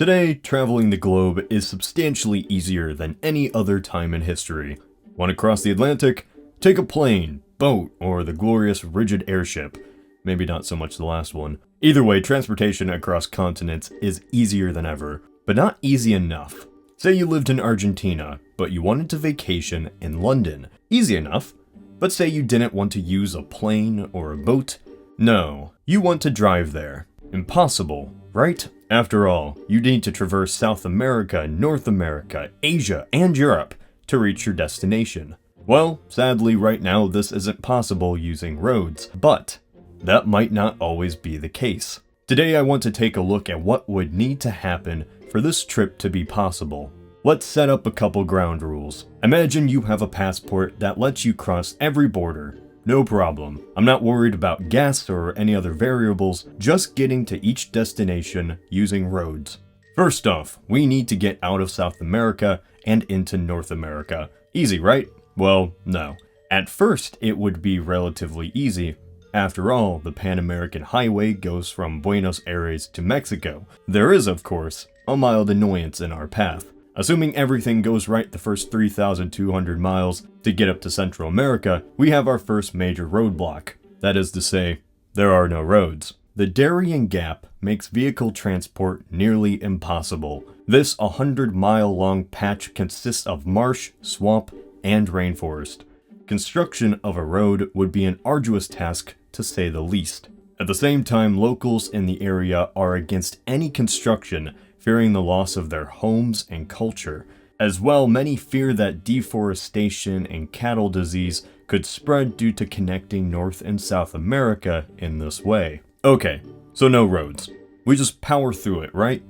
Today, traveling the globe is substantially easier than any other time in history. Want to cross the Atlantic? Take a plane, boat, or the glorious rigid airship. Maybe not so much the last one. Either way, transportation across continents is easier than ever, but not easy enough. Say you lived in Argentina, but you wanted to vacation in London. Easy enough. But say you didn't want to use a plane or a boat. No, you want to drive there. Impossible, right? After all, you need to traverse South America, North America, Asia, and Europe to reach your destination. Well, sadly right now this isn't possible using roads, but that might not always be the case. Today I want to take a look at what would need to happen for this trip to be possible. Let's set up a couple ground rules. Imagine you have a passport that lets you cross every border. No problem. I'm not worried about gas or any other variables, just getting to each destination using roads. First off, we need to get out of South America and into North America. Easy, right? Well, no. At first, it would be relatively easy. After all, the Pan-American Highway goes from Buenos Aires to Mexico. There is, of course, a mild annoyance in our path. Assuming everything goes right the first 3,200 miles to get up to Central America, we have our first major roadblock. That is to say, there are no roads. The Darien Gap makes vehicle transport nearly impossible. This 100-mile-long patch consists of marsh, swamp, and rainforest. Construction of a road would be an arduous task, to say the least. At the same time, locals in the area are against any construction, fearing the loss of their homes and culture. As well, many fear that deforestation and cattle disease could spread due to connecting North and South America in this way. Okay, so no roads. We just power through it, right?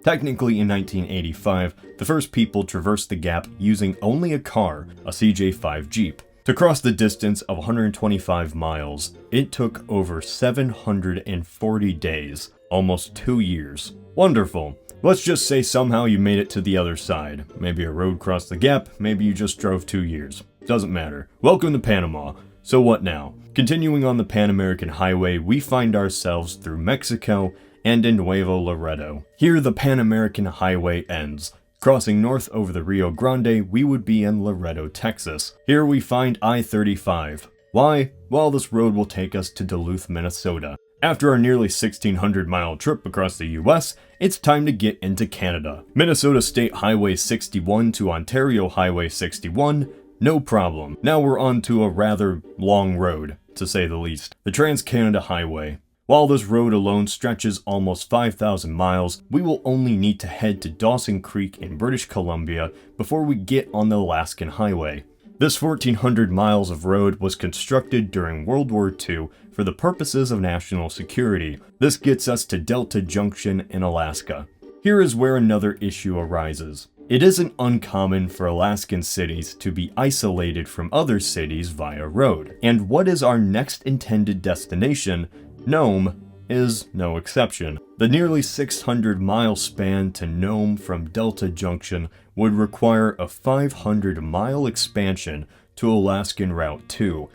Technically, in 1985, the first people traversed the gap using only a car, a CJ5 Jeep. To cross the distance of 125 miles, it took over 740 days, almost 2 years. Wonderful. Let's just say somehow you made it to the other side. Maybe a road crossed the gap, maybe you just drove 2 years. Doesn't matter. Welcome to Panama. So what now? Continuing on the Pan-American Highway, we find ourselves through Mexico and in Nuevo Laredo. Here the Pan-American Highway ends. Crossing north over the Rio Grande, we would be in Laredo, Texas. Here we find I-35. Why? Well, this road will take us to Duluth, Minnesota. After our nearly 1,600-mile trip across the US, it's time to get into Canada. Minnesota State Highway 61 to Ontario Highway 61, no problem. Now we're on to a rather long road, to say the least. The Trans-Canada Highway. While this road alone stretches almost 5,000 miles, we will only need to head to Dawson Creek in British Columbia before we get on the Alaskan Highway. This 1,400 miles of road was constructed during World War II for the purposes of national security. This gets us to Delta Junction in Alaska. Here is where another issue arises. It isn't uncommon for Alaskan cities to be isolated from other cities via road. And what is our next intended destination? Nome is no exception. The nearly 600-mile span to Nome from Delta Junction would require a 500-mile expansion to Alaskan Route 2.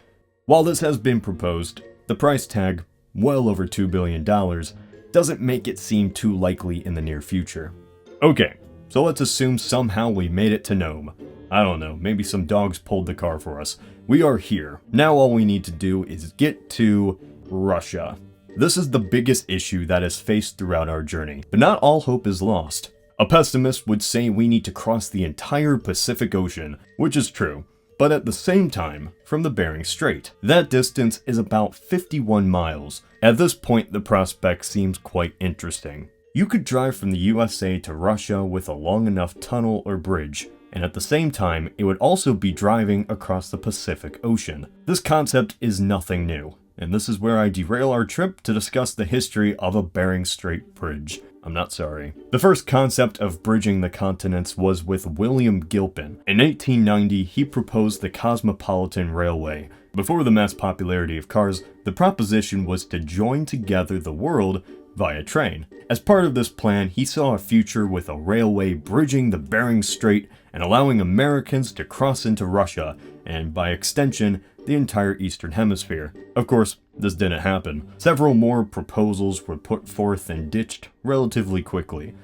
While this has been proposed, the price tag, well over $2 billion, doesn't make it seem too likely in the near future. Okay, so let's assume somehow we made it to Nome. I don't know, maybe some dogs pulled the car for us. We are here. Now all we need to do is get to Russia. This is the biggest issue that is faced throughout our journey, but not all hope is lost. A pessimist would say we need to cross the entire Pacific Ocean, which is true, but at the same time, from the Bering Strait. That distance is about 51 miles. At this point, the prospect seems quite interesting. You could drive from the USA to Russia with a long enough tunnel or bridge, and at the same time, it would also be driving across the Pacific Ocean. This concept is nothing new. And this is where I derail our trip to discuss the history of a Bering Strait bridge. I'm not sorry. The first concept of bridging the continents was with William Gilpin. In 1890, he proposed the Cosmopolitan Railway. Before the mass popularity of cars, the proposition was to join together the world via train. As part of this plan, he saw a future with a railway bridging the Bering Strait and allowing Americans to cross into Russia, and by extension, the entire Eastern Hemisphere. Of course, this didn't happen. Several more proposals were put forth and ditched relatively quickly.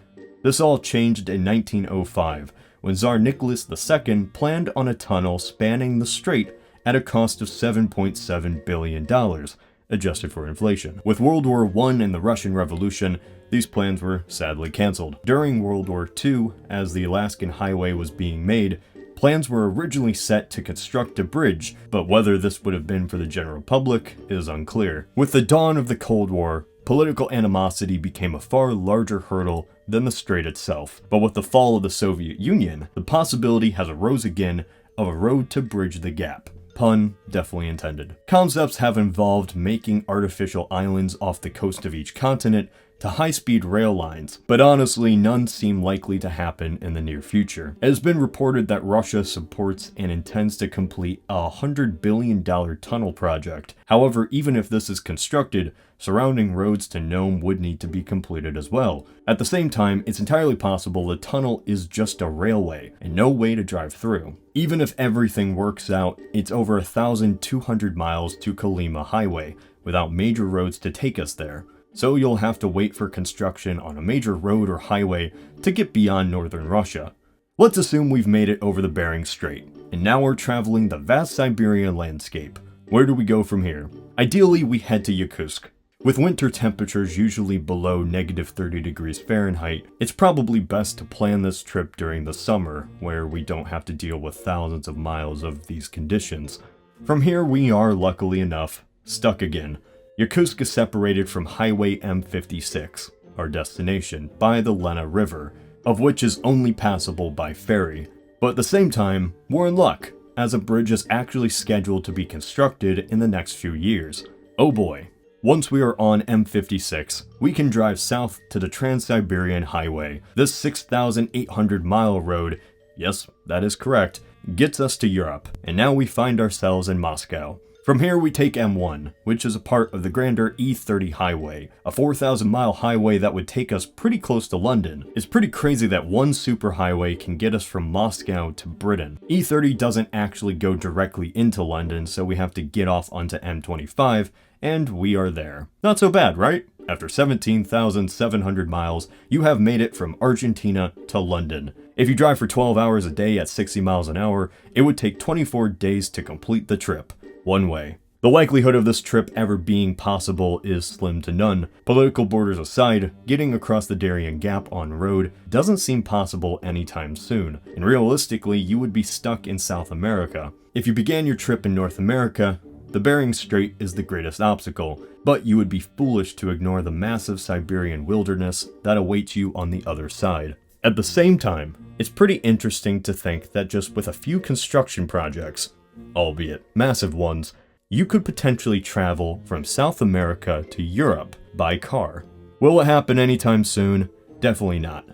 This all changed in 1905, when Tsar Nicholas II planned on a tunnel spanning the strait at a cost of $7.7 billion, adjusted for inflation. With World War I and the Russian Revolution, these plans were sadly cancelled. During World War II, as the Alaskan Highway was being made, plans were originally set to construct a bridge, but whether this would have been for the general public is unclear. With the dawn of the Cold War, political animosity became a far larger hurdle than the strait itself. But with the fall of the Soviet Union, the possibility has arose again of a road to bridge the gap. Pun definitely intended. Concepts have involved making artificial islands off the coast of each continent to high-speed rail lines, but honestly none seem likely to happen in the near future. It has been reported that Russia supports and intends to complete a $100 billion tunnel project. However, even if this is constructed, surrounding roads to Nome would need to be completed as well. At the same time, it's entirely possible the tunnel is just a railway and no way to drive through. Even if everything works out, it's over 1,200 miles to Kolyma Highway without major roads to take us there. So you'll have to wait for construction on a major road or highway to get beyond northern Russia. Let's assume we've made it over the Bering Strait, and now we're traveling the vast Siberian landscape. Where do we go from here? Ideally, we head to Yakutsk. With winter temperatures usually below -30 degrees Fahrenheit, it's probably best to plan this trip during the summer, where we don't have to deal with thousands of miles of these conditions. From here, we are, luckily enough, stuck again. Yakutsk is separated from Highway M56, our destination, by the Lena River, of which is only passable by ferry. But at the same time, we're in luck, as a bridge is actually scheduled to be constructed in the next few years. Oh boy. Once we are on M56, we can drive south to the Trans-Siberian Highway. This 6,800-mile road, yes, that is correct, gets us to Europe, and now we find ourselves in Moscow. From here we take M1, which is a part of the grander E30 highway, a 4,000-mile highway that would take us pretty close to London. It's pretty crazy that one superhighway can get us from Moscow to Britain. E30 doesn't actually go directly into London, so we have to get off onto M25, and we are there. Not so bad, right? After 17,700 miles, you have made it from Argentina to London. If you drive for 12 hours a day at 60 miles an hour, it would take 24 days to complete the trip. One way. The likelihood of this trip ever being possible is slim to none. Political borders aside, getting across the Darien Gap on road doesn't seem possible anytime soon, and realistically you would be stuck in South America. If you began your trip in North America, the Bering Strait is the greatest obstacle, but you would be foolish to ignore the massive Siberian wilderness that awaits you on the other side. At the same time, it's pretty interesting to think that just with a few construction projects, albeit massive ones, you could potentially travel from South America to Europe by car. Will it happen anytime soon? Definitely not.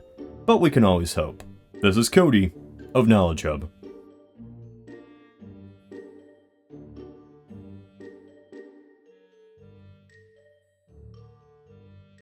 But we can always hope. This is Cody of Knowledge Hub.